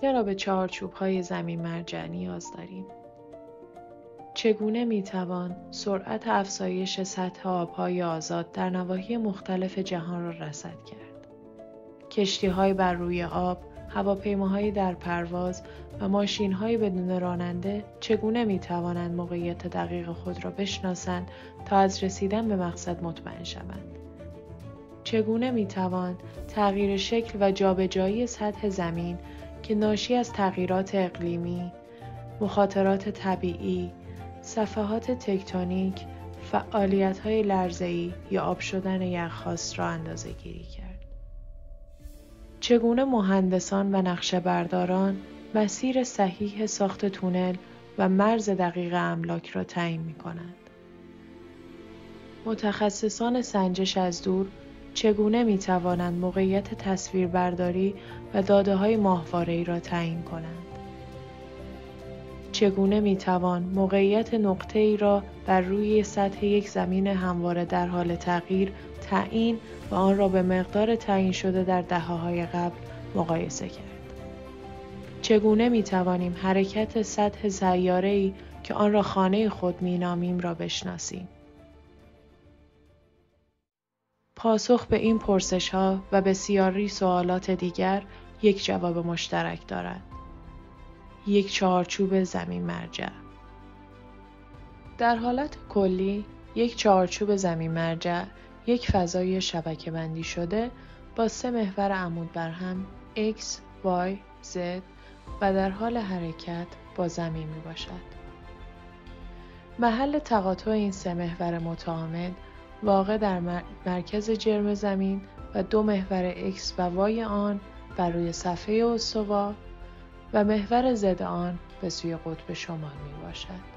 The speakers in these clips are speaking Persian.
چرا به چارچوب‌های زمین مرجع نیاز داریم؟ چگونه میتوان سرعت افزایش سطح آب‌های آزاد در نواحی مختلف جهان را رصد کرد؟ کشتی‌های بر روی آب، هواپیماهای در پرواز و ماشین‌های بدون راننده چگونه می‌توانند موقعیت دقیق خود را بشناسند تا از رسیدن به مقصد مطمئن شوند؟ چگونه می‌توان تغییر شکل و جابجایی سطح زمین که ناشی از تغییرات اقلیمی، مخاطرات طبیعی، صفحات تکتونیک، فعالیت‌های لرزه‌ای یا آب شدن یخ‌خاست را اندازه‌گیری کرد؟ چگونه مهندسان و نقشه‌برداران مسیر صحیح ساخت تونل و مرز دقیق املاک را تعیین می‌کنند؟ متخصصان سنجش از دور چگونه می‌توانند موقعیت تصویربرداری و داده‌های ماهواره‌ای را تعیین کنند؟ چگونه می‌توان موقعیت نقطه‌ای را بر روی سطح یک زمین همواره در حال تغییر تعیین و آن را به مقدار تعیین شده در دهه‌های قبل مقایسه کرد؟ چگونه می‌توانیم حرکت سطح سیاره‌ای که آن را خانه خود می‌نامیم را بشناسیم؟ پاسخ به این پرسش‌ها و بسیاری سوالات دیگر یک جواب مشترک دارد: یک چارچوب زمین مرجع. در حالت کلی، یک چارچوب زمین مرجع یک فضای شبکه‌بندی شده با 3 محور عمود بر هم X، Y، Z و در حال حرکت با زمین می باشد. محل تقاطع این 3 محور متعامد واقع در مرکز جرم زمین و 2 محور X و Y آن بر روی صفحه استوا و محور ضد آن به سوی قطب شمال می باشد.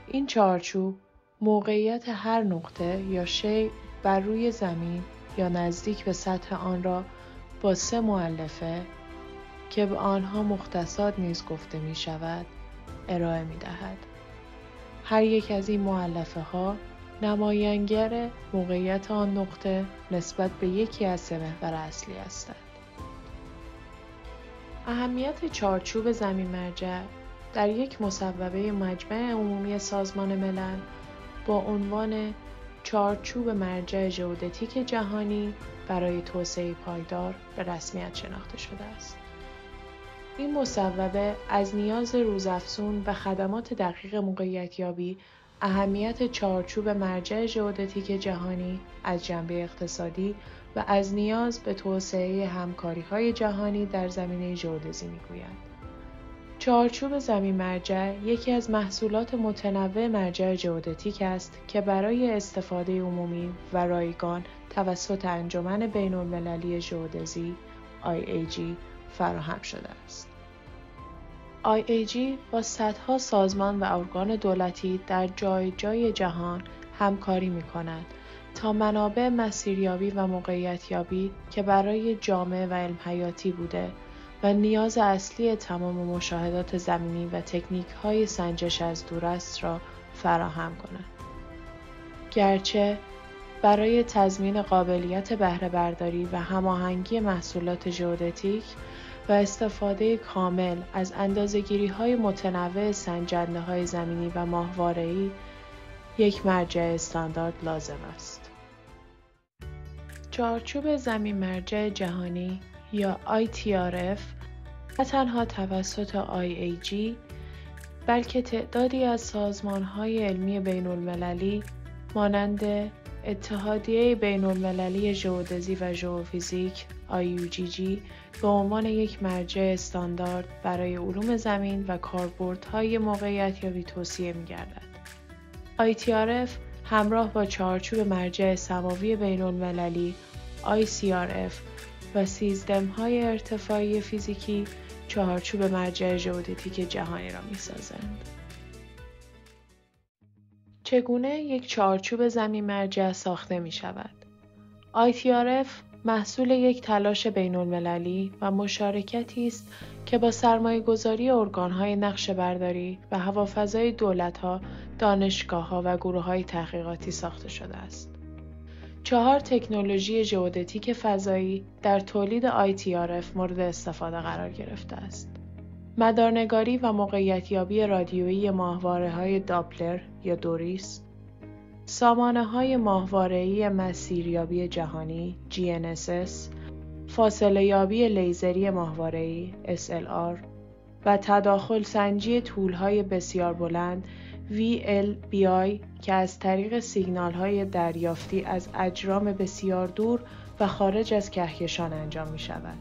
این چارچوب موقعیت هر نقطه یا شیء بر روی زمین یا نزدیک به سطح آن را با 3 مؤلفه که به آنها مختصات نیز گفته می شود ارائه می دهد. هر یک از این مؤلفه ها نمایانگر موقعیت آن نقطه نسبت به یکی از 3 محور اصلی هستند. اهمیت چارچوب زمین مرجع در یک مصوبه مجمع عمومی سازمان ملل با عنوان چارچوب مرجع ژئودتیک جهانی برای توسعه پایدار به رسمیت شناخته شده است. این مصوبه از نیاز روزافزون و خدمات دقیق موقعیت‌یابی، اهمیت چارچوب مرجع ژئودتیک جهانی از جنبه اقتصادی و از نیاز به توسعه همکاری‌های جهانی در زمینه ژئودزی می‌گوید. چارچوب زمین مرجع یکی از محصولات متنوع مرجع ژئودتیک است که برای استفاده عمومی و رایگان توسط انجمن بین‌المللی ژئودزی IAG فراهم شده است. IAG با صدها سازمان و ارگان دولتی در جای جای جهان همکاری می‌کند تا منابع مسیریابی و موقعیت‌یابی که برای جامعه و علم حیاتی بوده و نیاز اصلی تمام مشاهدات زمینی و تکنیک‌های سنجش از دور است را فراهم کند. گرچه برای تضمین قابلیت بهره برداری و هماهنگی محصولات ژئودتیک و استفاده کامل از اندازه‌گیری‌های متنوع سنجنده‌های زمینی و ماهواره‌ای، یک مرجع استاندارد لازم است. چارچوب زمین مرجع جهانی یا ITRF نه تنها توسط IAG بلکه تعدادی از سازمان‌های علمی بین‌المللی مانند اتحادیه بین‌المللی ژئودزی و ژئوفیزیک IUGG به عنوان یک مرجع استاندارد برای علوم زمین و کاربردهای موقعیت‌یابی توصیه می‌گردد. ITRF همراه با چارچوب مرجع سماوی بین‌المللی ICRF و سیستم‌های ارتفاعی فیزیکی چارچوب مرجع ژئودتیک جهانی را می‌سازند. چگونه یک چارچوب زمین مرجع ساخته می‌شود؟ ITRF محصول یک تلاش بین‌المللی و مشارکتی است که با سرمایه‌گذاری ارگان‌های نقشه‌برداری و هوافضای دولت‌ها، دانشگاه‌ها و گروه‌های تحقیقاتی ساخته شده است. 4 تکنولوژی ژئودتیک فضایی در تولید ITRF مورد استفاده قرار گرفته است. مدارنگاری و موقعیتیابی رادیویی ماهواره‌های داپلر یا دوریس، سامانه‌های ماهواره‌ای مسیریابی جهانی GNSS، فاصله‌یابی لیزری ماهواره‌ای SLR و تداخل سنجی طول‌های بسیار بلند VLBI که از طریق سیگنال‌های دریافتی از اجرام بسیار دور و خارج از کهکشان انجام می‌شود.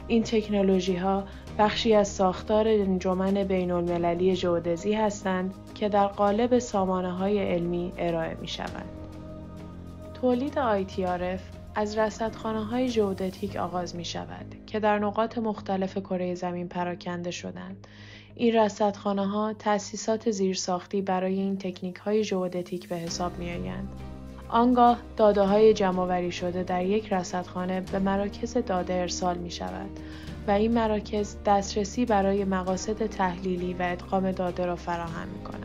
این تکنولوژی‌ها بخشی از ساختار انجمن بین‌المللی ژئودزی هستند که در قالب سامانه‌های علمی ارائه می‌شوند. تولید ITRF از رصدخانه‌های ژئودتیک آغاز می‌شود که در نقاط مختلف کره زمین پراکنده شدند. این رصدخانه‌ها تأسیسات زیرساختی برای این تکنیک‌های ژئودتیک به حساب می‌آیند. آنگاه داده‌های جمع‌آوری شده در یک رصدخانه به مراکز داده ارسال می‌شود و این مراکز دسترسی برای مقاصد تحلیلی و ادغام داده را فراهم می‌کنند.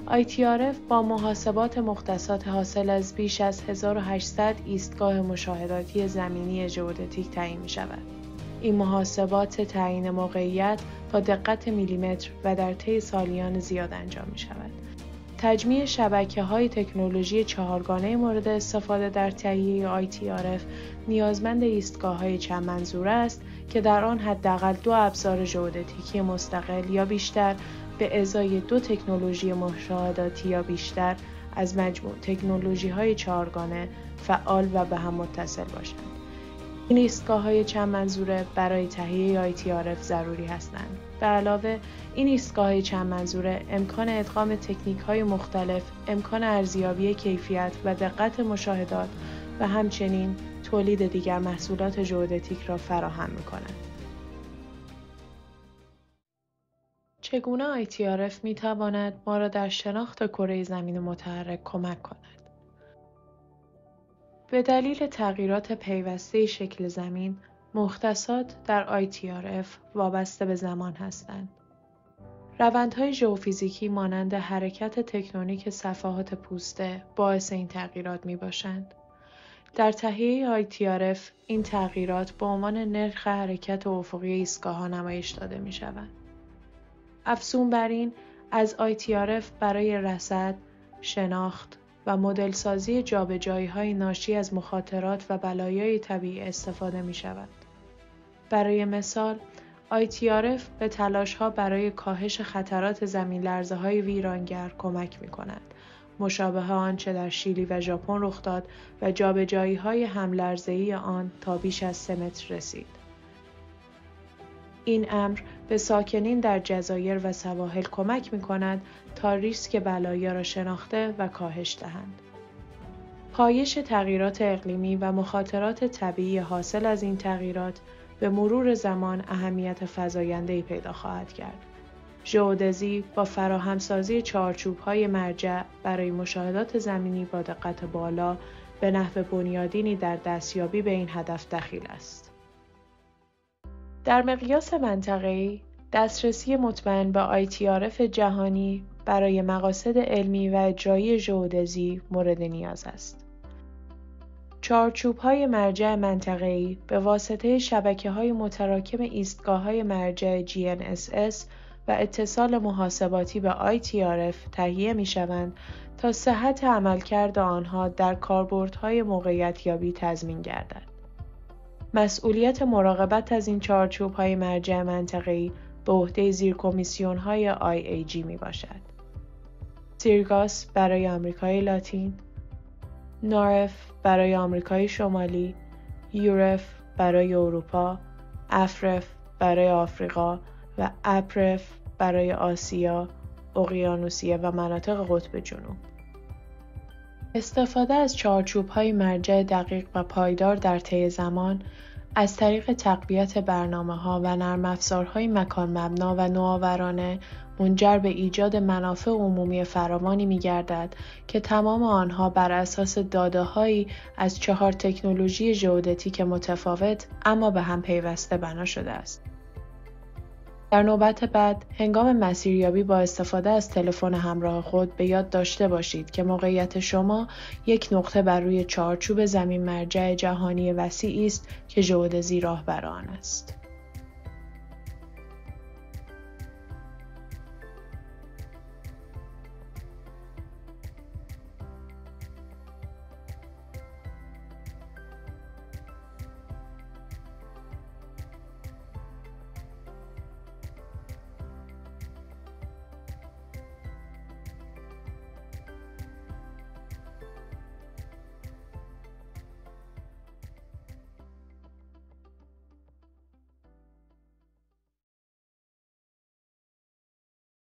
ITRF با محاسبات مختصات حاصل از بیش از 1800 ایستگاه مشاهداتی زمینی ژئودتیک تعیین می‌شود. این محاسبات تعیین موقعیت با دقت میلیمتر و در طی سالیان زیاد انجام می‌شود. تجمیع شبکه‌های تکنولوژی 4گانه مورد استفاده در تهیه ITRF نیازمند ایستگاه‌های چند منظوره است که در آن حداقل 2 ابزار ژئودتیکی مستقل یا بیشتر به ازای 2 تکنولوژی مشاهداتی یا بیشتر از مجموع تکنولوژی‌های 4گانه فعال و به هم متصل باشند. این ایستگاه‌های چند منظوره برای تهیه ITRF ضروری هستند. به علاوه این ایستگاه‌های چند منظوره امکان ادغام تکنیک‌های مختلف، امکان ارزیابی کیفیت و دقت مشاهدات و همچنین تولید دیگر محصولات ژئودتیک را فراهم می‌کنند. چگونه ITRF می‌تواند ما را در شناخت کره زمین متحرک کمک کند؟ به دلیل تغییرات پیوسته شکل زمین، مختصات در ITRF وابسته به زمان هستند. روندهای ژئوفیزیکی مانند حرکت تکتونیک صفحات پوسته باعث این تغییرات میباشند. در تهیه ITRF این تغییرات به عنوان نرخ حرکت افقی ایستگاه‌ها نمایش داده میشوند. افزون بر این، از ITRF برای رصد، شناخت و مدل سازی جابجایی‌های ناشی از مخاطرات و بلایای طبیعی استفاده می‌شود. برای مثال، ITRF به تلاش‌ها برای کاهش خطرات زمین‌لرزه‌های ویرانگر کمک می‌کند. مشابه آنچه در شیلی و ژاپن رخ داد و جابجایی‌های هم‌لرزه‌ای آن تا بیش از 3 متر رسید. این امر به ساکنین در جزایر و سواحل کمک می‌کند تا ریسک بلایا را شناخته و کاهش دهند. کاهش تغییرات اقلیمی و مخاطرات طبیعی حاصل از این تغییرات به مرور زمان اهمیت فزاینده‌ای پیدا خواهد کرد. ژئودزی با فراهمسازی چارچوب‌های مرجع برای مشاهدات زمینی با دقت بالا به نحو بنیادینی در دستیابی به این هدف دخیل است. در مقیاس منطقه‌ای، دسترسی مطمئن به ITRF جهانی برای مقاصد علمی و اجرایی ژئودزی مورد نیاز است. چارچوب‌های مرجع منطقه‌ای به واسطه شبکه‌های متراکم ایستگاه‌های مرجع GNSS و اتصال محاسباتی به ITRF تهیه می‌شوند تا صحت عملکرد آنها در کاربردهای موقعیت‌یابی تضمین گردد. مسئولیت مراقبت از این چارچوب‌های مرجع منطقه‌ای به عهده زیرکمیسیون‌های IAG میباشد. سیرگاس برای آمریکای لاتین، نارف برای آمریکای شمالی، یورف برای اروپا، افرف برای آفریقا و اپرف برای آسیا، اقیانوسیه و مناطق قطب جنوب. استفاده از چارچوب‌های مرجع دقیق و پایدار در طی زمان از طریق تقویت برنامه‌ها و نرم افزارهای مکان مبنا و نوآورانه منجر به ایجاد منافع عمومی فراوانی می‌گردد که تمام آنها بر اساس داده‌هایی از 4 تکنولوژی ژئودتیک متفاوت اما به هم پیوسته بنا شده است. در نوبت بعد، هنگام مسیریابی با استفاده از تلفن همراه خود به یاد داشته باشید که موقعیت شما یک نقطه بر روی چارچوب زمین مرجع جهانی وسیعی است که ژئودزی راهبر آن است.